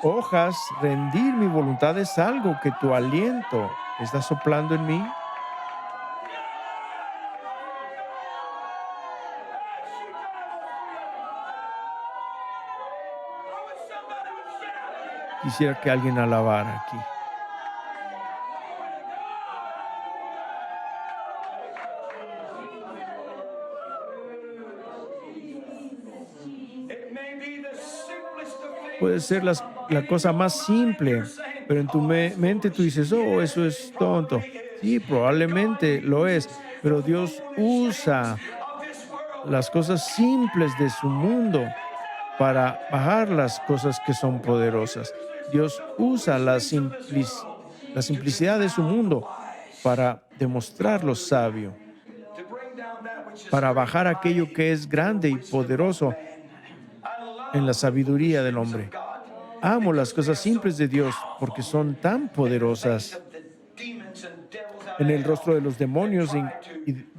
hojas, rendir mi voluntad? ¿Es algo que tu aliento está soplando en mí? Quisiera que alguien alabara aquí. Puede ser la cosa más simple, pero en tu mente tú dices, oh, eso es tonto. Sí, probablemente lo es, pero Dios usa las cosas simples de su mundo para bajar las cosas que son poderosas. Dios usa la simplicidad de su mundo para demostrarlo sabio, para bajar aquello que es grande y poderoso en la sabiduría del hombre. Amo las cosas simples de Dios porque son tan poderosas en el rostro de los demonios y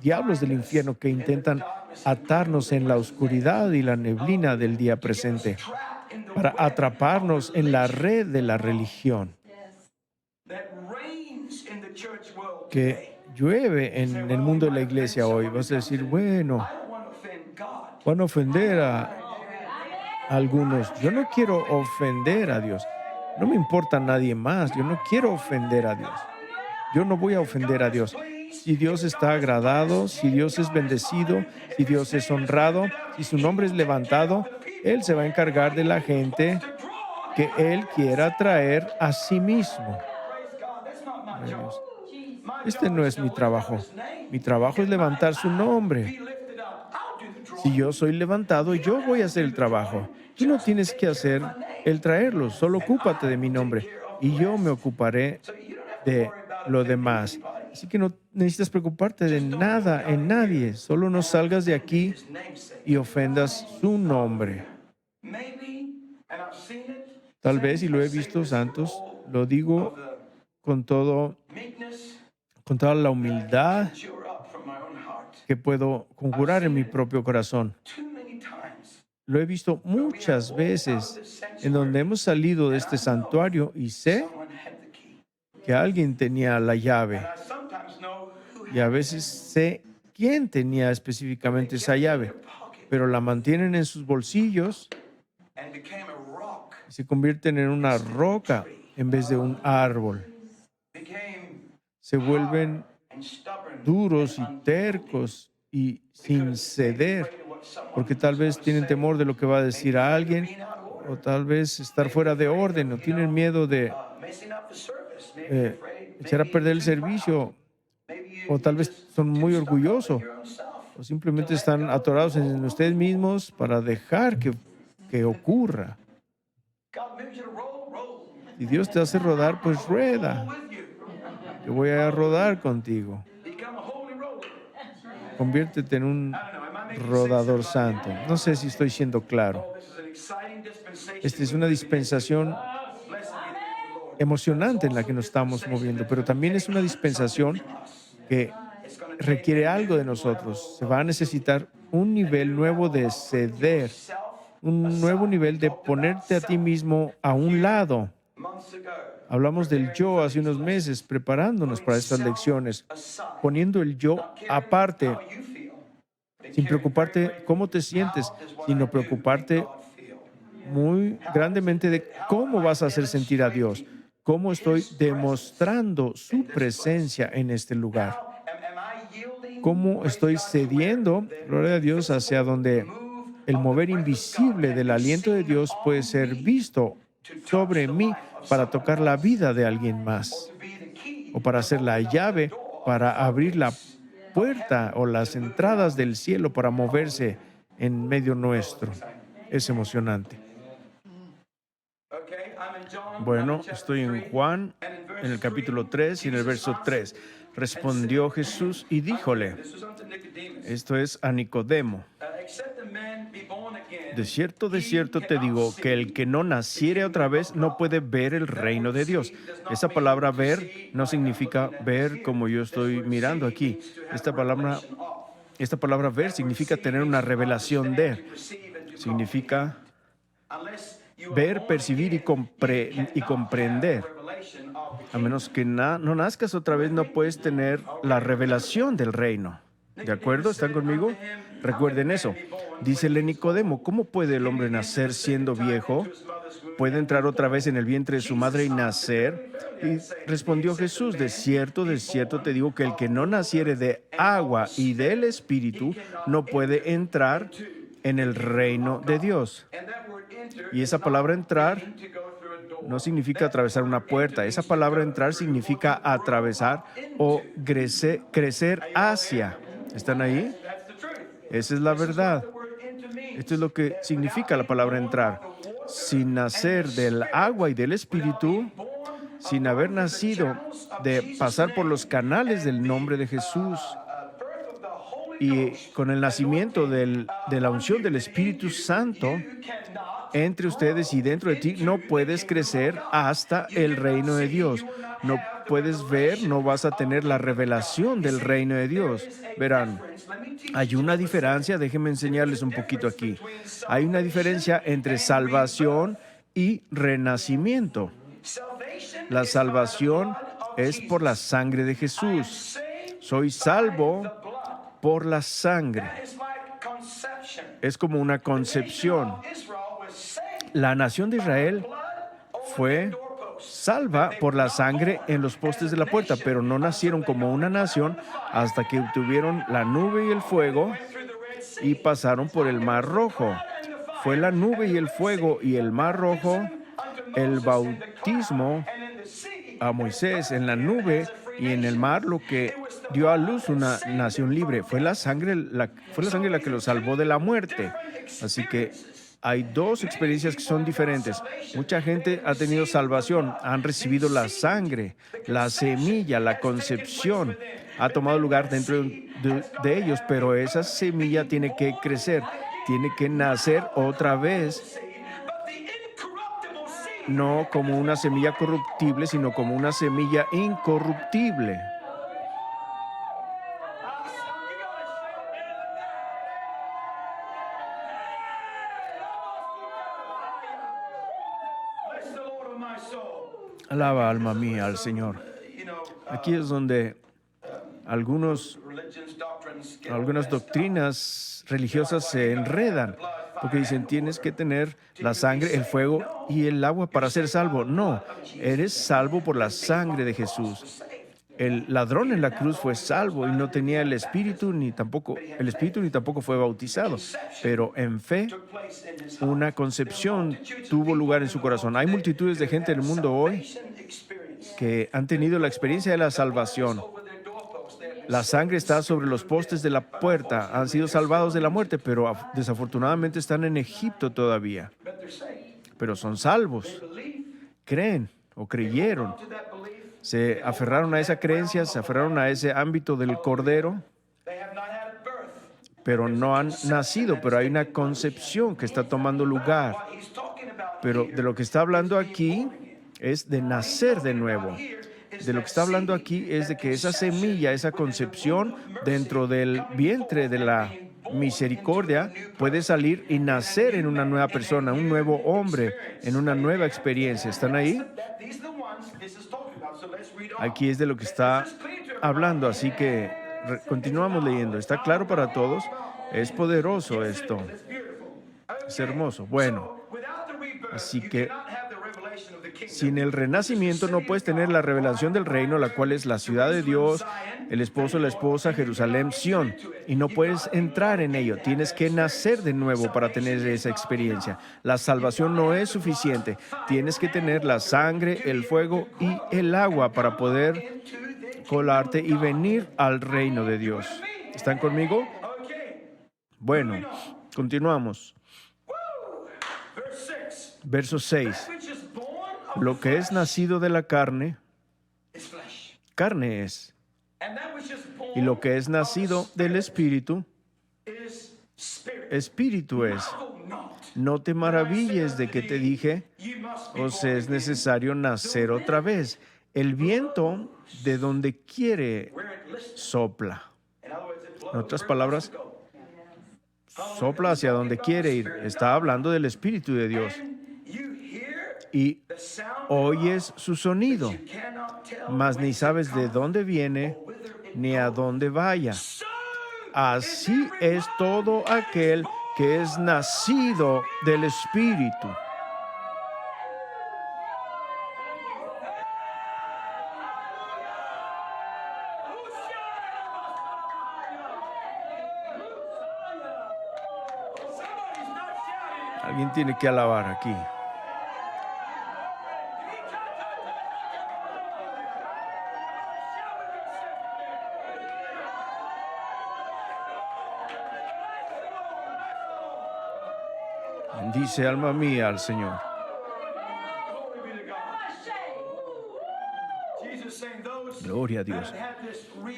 diablos del infierno que intentan atarnos en la oscuridad y la neblina del día presente, para atraparnos en la red de la religión que llueve en el mundo de la iglesia hoy. Vas a decir, bueno, van a ofender a algunos. Yo no quiero ofender a Dios. No me importa nadie más. Yo no quiero ofender a Dios. Yo no voy a ofender a Dios. Si Dios está agradado, si Dios es bendecido, si Dios es honrado, si su nombre es levantado, Él se va a encargar de la gente que Él quiera traer a sí mismo. Este no es mi trabajo. Mi trabajo es levantar su nombre. Si yo soy levantado, yo voy a hacer el trabajo. Tú no tienes que hacer el traerlo, solo ocúpate de mi nombre y yo me ocuparé de lo demás. Así que no necesitas preocuparte de nada, en nadie. Solo no salgas de aquí y ofendas su nombre. Tal vez, y lo he visto, santos, lo digo con toda la humildad que puedo conjurar en mi propio corazón. Lo he visto muchas veces en donde hemos salido de este santuario y sé que alguien tenía la llave. Y a veces sé quién tenía específicamente esa llave, pero la mantienen en sus bolsillos y se convierten en una roca en vez de un árbol. Se vuelven duros y tercos y sin ceder, porque tal vez tienen temor de lo que va a decir a alguien, o tal vez estar fuera de orden, o tienen miedo de echar a perder el servicio, o tal vez son muy orgullosos, o simplemente están atorados en ustedes mismos para dejar que ocurra. Si Dios te hace rodar, pues rueda. Yo voy a rodar contigo. Conviértete en un rodador santo. No sé si estoy siendo claro. Esta es una dispensación emocionante en la que nos estamos moviendo, pero también es una dispensación que requiere algo de nosotros. Se va a necesitar un nivel nuevo de ceder, un nuevo nivel de ponerte a ti mismo a un lado. Hablamos del yo hace unos meses, preparándonos para estas lecciones, poniendo el yo aparte, sin preocuparte cómo te sientes, sino preocuparte muy grandemente de cómo vas a hacer sentir a Dios, cómo estoy demostrando su presencia en este lugar, cómo estoy cediendo, gloria a Dios, hacia donde el mover invisible del aliento de Dios puede ser visto sobre mí para tocar la vida de alguien más o para hacer la llave, para abrir la puerta o las entradas del cielo para moverse en medio nuestro. Es emocionante. Bueno, estoy en Juan, en el capítulo 3 y en el verso 3. Respondió Jesús y díjole, esto es a Nicodemo, de cierto te digo que el que no naciere otra vez no puede ver el reino de Dios. Esa palabra ver no significa ver como yo estoy mirando aquí. Esta palabra ver significa tener una revelación de. Significa ver, percibir y comprender. A menos que no nazcas otra vez, no puedes tener la revelación del reino. ¿De acuerdo? ¿Están conmigo? Recuerden eso. Dícele Nicodemo, ¿cómo puede el hombre nacer siendo viejo? ¿Puede entrar otra vez en el vientre de su madre y nacer? Y respondió Jesús, de cierto te digo que el que no naciere de agua y del Espíritu no puede entrar en el reino de Dios. Y esa palabra entrar no significa atravesar una puerta. Esa palabra entrar significa atravesar o crecer hacia. ¿Están ahí? Esa es la verdad. Esto es lo que significa la palabra entrar. Sin nacer del agua y del Espíritu, sin haber nacido de pasar por los canales del nombre de Jesús y con el nacimiento de la unción del Espíritu Santo entre ustedes y dentro de ti, no puedes crecer hasta el reino de Dios. No puedes ver, no vas a tener la revelación del reino de Dios. Verán, hay una diferencia, déjenme enseñarles un poquito aquí. Hay una diferencia entre salvación y renacimiento. La salvación es por la sangre de Jesús. Soy salvo por la sangre. Es como una concepción. La nación de Israel fue salva por la sangre en los postes de la puerta, pero no nacieron como una nación hasta que tuvieron la nube y el fuego y pasaron por el Mar Rojo. Fue la nube y el fuego y el Mar Rojo, el bautismo a Moisés en la nube y en el mar, lo que dio a luz una nación libre. Fue la sangre la que los salvó de la muerte. Así que hay dos experiencias que son diferentes. Mucha gente ha tenido salvación, han recibido la sangre, la semilla, la concepción, ha tomado lugar dentro de ellos, pero esa semilla tiene que crecer, tiene que nacer otra vez, no como una semilla corruptible, sino como una semilla incorruptible. Alaba, alma mía, al Señor. Aquí es donde algunas doctrinas religiosas se enredan, porque dicen, tienes que tener la sangre, el fuego y el agua para ser salvo. No, eres salvo por la sangre de Jesús. El ladrón en la cruz fue salvo y no tenía el espíritu ni tampoco fue bautizado, pero en fe una concepción tuvo lugar en su corazón. Hay multitudes de gente en el mundo hoy que han tenido la experiencia de la salvación. La sangre está sobre los postes de la puerta, han sido salvados de la muerte, pero desafortunadamente están en Egipto todavía. Pero son salvos, creen o creyeron. Se aferraron a esa creencia, se aferraron a ese ámbito del Cordero, pero no han nacido, pero hay una concepción que está tomando lugar. Pero de lo que está hablando aquí es de nacer de nuevo. De lo que está hablando aquí es de que esa semilla, esa concepción dentro del vientre de la misericordia puede salir y nacer en una nueva persona, un nuevo hombre, en una nueva experiencia. ¿Están ahí? Aquí es de lo que está hablando, así que continuamos leyendo. ¿Está claro para todos? Es poderoso esto. Es hermoso. Bueno, así que sin el renacimiento no puedes tener la revelación del reino, la cual es la ciudad de Dios, el esposo, la esposa, Jerusalén, Sión, y no puedes entrar en ello. Tienes que nacer de nuevo para tener esa experiencia. La salvación no es suficiente. Tienes que tener la sangre, el fuego y el agua para poder colarte y venir al reino de Dios. ¿Están conmigo? Bueno, continuamos. Verso 6. Lo que es nacido de la carne, carne es. Y lo que es nacido del Espíritu, Espíritu es. No te maravilles de que te dije, os es necesario nacer otra vez. El viento de donde quiere sopla. En otras palabras, sopla hacia donde quiere ir. Está hablando del Espíritu de Dios. Y oyes su sonido, mas ni sabes de dónde viene ni a dónde vaya. Así es todo aquel que es nacido del Espíritu. Alguien tiene que alabar aquí. Bendice, alma mía, al Señor. Gloria a Dios.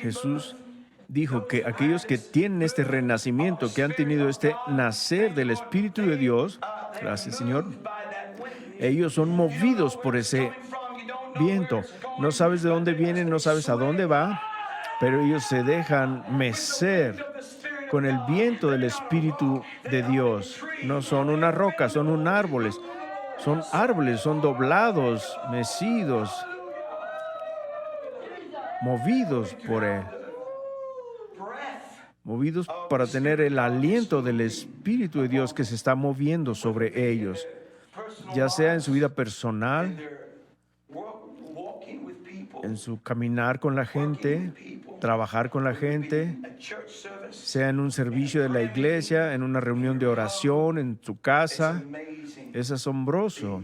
Jesús dijo que aquellos que tienen este renacimiento, que han tenido este nacer del Espíritu de Dios, gracias Señor, ellos son movidos por ese viento. No sabes de dónde viene, no sabes a dónde va, pero ellos se dejan mecer con el viento del Espíritu de Dios. No son una roca, son un árboles. Son árboles, son doblados, mecidos, movidos por Él. Movidos para tener el aliento del Espíritu de Dios que se está moviendo sobre ellos, ya sea en su vida personal, en su caminar con la gente, trabajar con la gente, sea en un servicio de la iglesia, en una reunión de oración, en su casa. Es asombroso.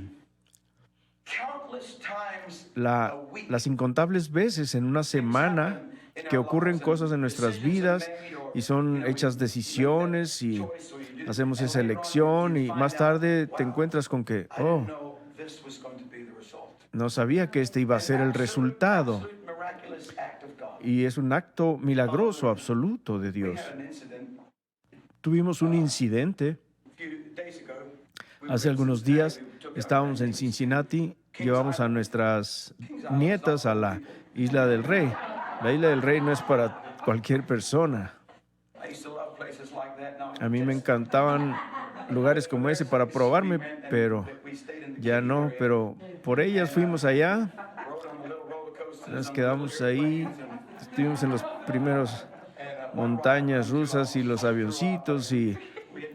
Las incontables veces en una semana que ocurren cosas en nuestras vidas y son hechas decisiones y hacemos esa elección y más tarde te encuentras con que, no sabía que este iba a ser el resultado. Y es un acto milagroso absoluto de Dios. Tuvimos un incidente. Hace algunos días estábamos en Cincinnati, llevamos a nuestras nietas a la Isla del Rey. La Isla del Rey no es para cualquier persona. A mí me encantaban lugares como ese para probarme, pero ya no. Pero por ellas fuimos allá, nos quedamos ahí, estuvimos en los primeros montañas rusas y los avioncitos y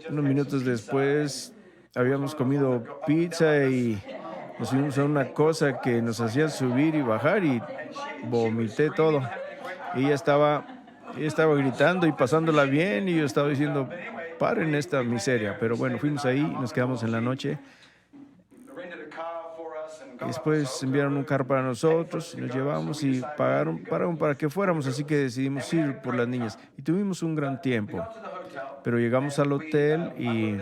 unos minutos después habíamos comido pizza y nos fuimos a una cosa que nos hacía subir y bajar y vomité todo. Y ella estaba gritando y pasándola bien y yo estaba diciendo, paren esta miseria. Pero bueno, fuimos ahí, nos quedamos en la noche. Y después enviaron un carro para nosotros, nos llevamos y pagaron para que fuéramos, así que decidimos ir por las niñas. Y tuvimos un gran tiempo. Pero llegamos al hotel y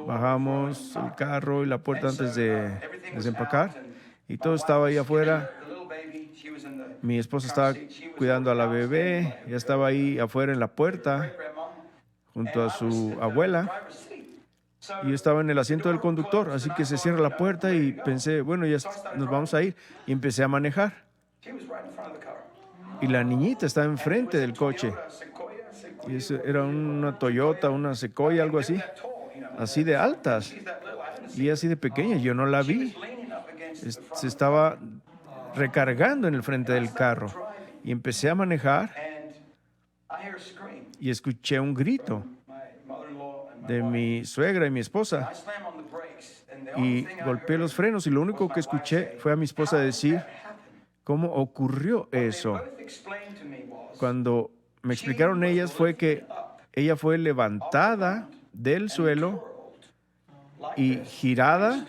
bajamos el carro y la puerta antes de desempacar. Y todo estaba ahí afuera. Mi esposa estaba cuidando a la bebé, ya estaba ahí afuera en la puerta. junto a su abuela. Y yo estaba en el asiento del conductor, así que se cierra la puerta y pensé, bueno, ya nos vamos a ir. Y empecé a manejar. Y la niñita estaba enfrente del coche. Y era una Toyota, una Sequoia, algo así de altas. Y así de pequeña, yo no la vi. Se estaba recargando en el frente del carro. Y empecé a manejar y escuché un grito de mi suegra y mi esposa. Y golpeé los frenos y lo único que escuché fue a mi esposa decir, ¿cómo ocurrió eso? Cuando me explicaron ellas fue que ella fue levantada del suelo y girada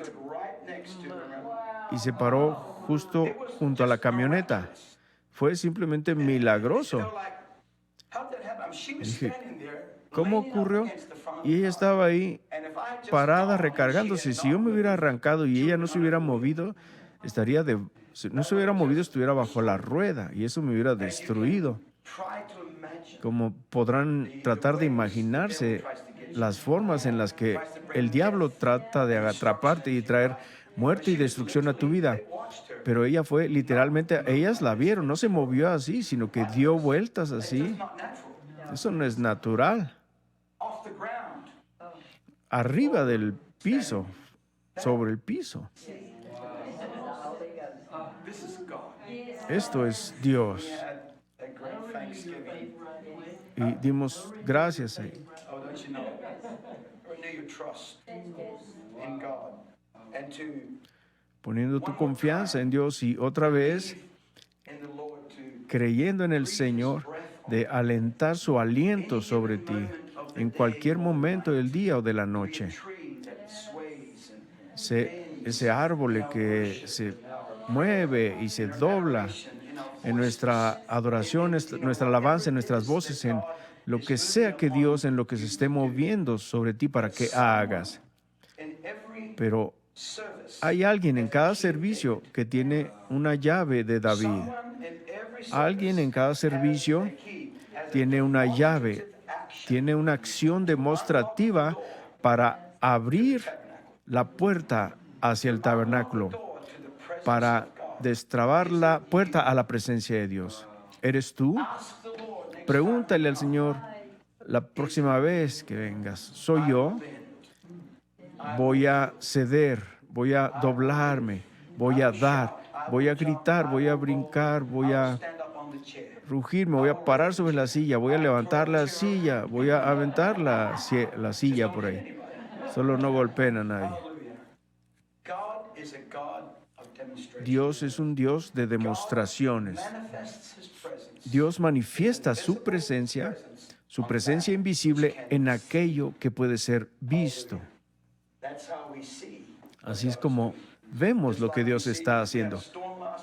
y se paró justo junto a la camioneta. Fue simplemente milagroso. Y dije, ¿cómo ocurrió? Y ella estaba ahí parada recargándose. Si yo me hubiera arrancado y ella no se hubiera movido, estuviera bajo la rueda y eso me hubiera destruido. Como podrán tratar de imaginarse las formas en las que el diablo trata de atraparte y traer muerte y destrucción a tu vida. Pero ella fue literalmente, ellas la vieron, no se movió así, sino que dio vueltas así. Eso no es natural. Arriba del piso, sobre el piso. Esto es Dios. Y dimos gracias a Él. Poniendo tu confianza en Dios y otra vez creyendo en el Señor de alentar su aliento sobre ti en cualquier momento del día o de la noche. Ese árbol que se mueve y se dobla en nuestra adoración, nuestra alabanza, en nuestras voces, en lo que sea que Dios, en lo que se esté moviendo sobre ti para que hagas. Pero hay alguien en cada servicio que tiene una llave de David. Alguien en cada servicio tiene una llave, tiene una acción demostrativa para abrir la puerta hacia el tabernáculo, para destrabar la puerta a la presencia de Dios. ¿Eres tú? Pregúntale al Señor la próxima vez que vengas. ¿Soy yo? Voy a ceder, voy a doblarme, voy a dar, voy a gritar, voy a brincar, voy a rugir, me voy a parar sobre la silla, voy a levantar la silla, voy a aventar la silla por ahí. Solo no golpeen a nadie. Dios es un Dios de demostraciones. Dios manifiesta su presencia invisible en aquello que puede ser visto. Así es como vemos lo que Dios está haciendo.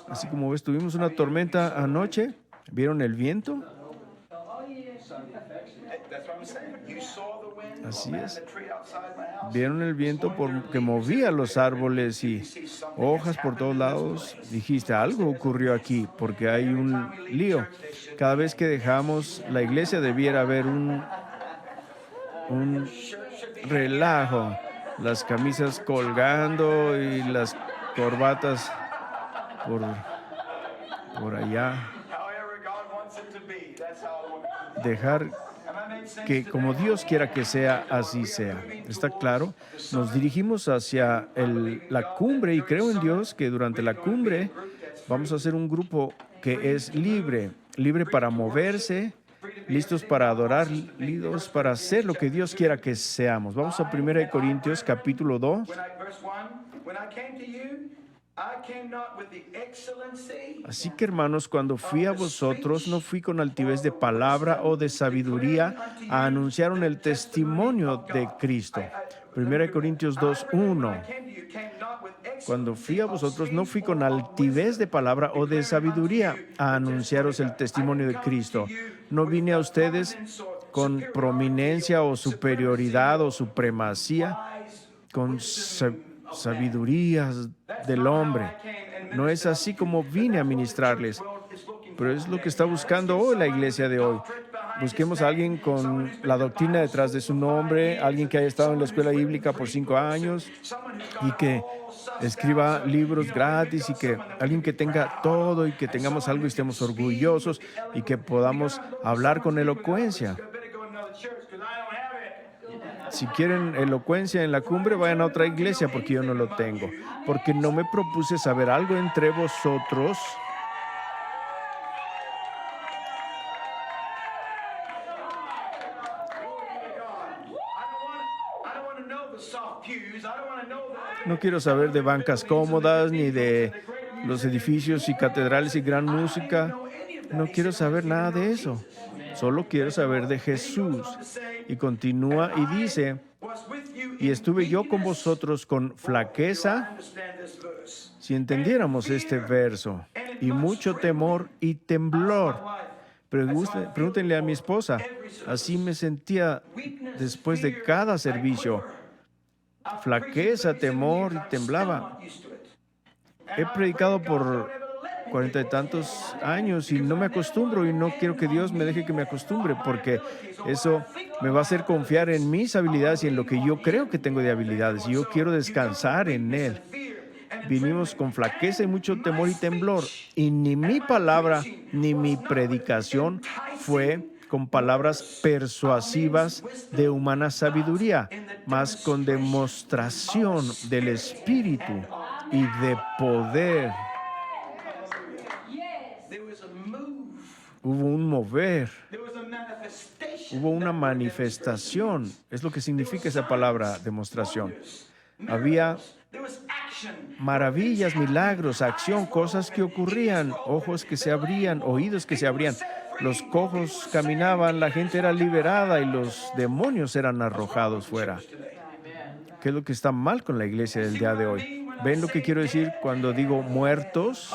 Así como ves, tuvimos una tormenta anoche. ¿Vieron el viento? Así es. Vieron el viento porque movía los árboles y hojas por todos lados. Dijiste, algo ocurrió aquí porque hay un lío. Cada vez que dejamos la iglesia debiera haber un relajo. Las camisas colgando y las corbatas por allá. Dejar que como Dios quiera que sea, así sea. ¿Está claro? Nos dirigimos hacia la cumbre y creo en Dios que durante la cumbre vamos a hacer un grupo que es libre para moverse, listos para adorar, listos para hacer lo que Dios quiera que seamos. Vamos a 1 Corintios capítulo 2. Así que, hermanos, cuando fui a vosotros, no fui con altivez de palabra o de sabiduría a anunciar el testimonio de Cristo. 1 Corintios 2:1. Cuando fui a vosotros, no fui con altivez de palabra o de sabiduría a anunciaros el testimonio de Cristo. No vine a ustedes con prominencia o superioridad o supremacía, con sabiduría del hombre. No es así como vine a ministrarles, pero es lo que está buscando hoy la iglesia de hoy. busquemos a alguien con la doctrina detrás de su nombre, alguien que haya estado en la escuela bíblica por 5 años y que escriba libros gratis, y que alguien que tenga todo y que tengamos algo y estemos orgullosos y que podamos hablar con elocuencia. Si quieren elocuencia en la cumbre, vayan a otra iglesia, porque yo no lo tengo. Porque no me propuse saber algo entre vosotros No quiero saber de bancas cómodas, ni de los edificios y catedrales y gran música. No quiero saber nada de eso. Solo quiero saber de Jesús. Y continúa y dice, y estuve yo con vosotros con flaqueza, si entendiéramos este verso, y mucho temor y temblor. Pregúntenle a mi esposa, así me sentía después de cada servicio. Flaqueza, temor y temblaba. He predicado por 40 y tantos años y no me acostumbro, y no quiero que Dios me deje que me acostumbre, porque eso me va a hacer confiar en mis habilidades y en lo que yo creo que tengo de habilidades, y yo quiero descansar en Él. Vinimos con flaqueza y mucho temor y temblor, y ni mi palabra ni mi predicación fue con palabras persuasivas de humana sabiduría, mas con demostración del Espíritu y de poder. Hubo un mover, hubo una manifestación. Es lo que significa esa palabra, demostración. Había maravillas, milagros, acción, cosas que ocurrían, ojos que se abrían, oídos que se abrían. Los cojos caminaban, la gente era liberada y los demonios eran arrojados fuera. ¿Qué es lo que está mal con la iglesia del día de hoy? ¿Ven lo que quiero decir cuando digo muertos?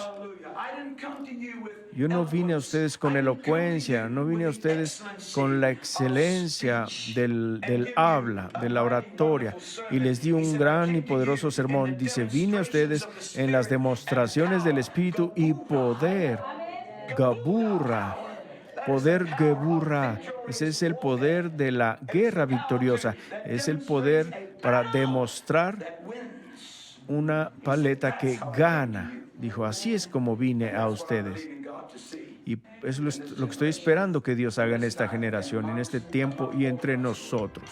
Yo no vine a ustedes con elocuencia, no vine a ustedes con la excelencia del habla, de la oratoria, y les di un gran y poderoso sermón. Dice, vine a ustedes en las demostraciones del Espíritu y poder. Gaburra. Poder Geburra. Ese es el poder de la guerra victoriosa. Es el poder para demostrar una paleta que gana. Dijo, así es como vine a ustedes. Y eso es lo que estoy esperando que Dios haga en esta generación, en este tiempo y entre nosotros.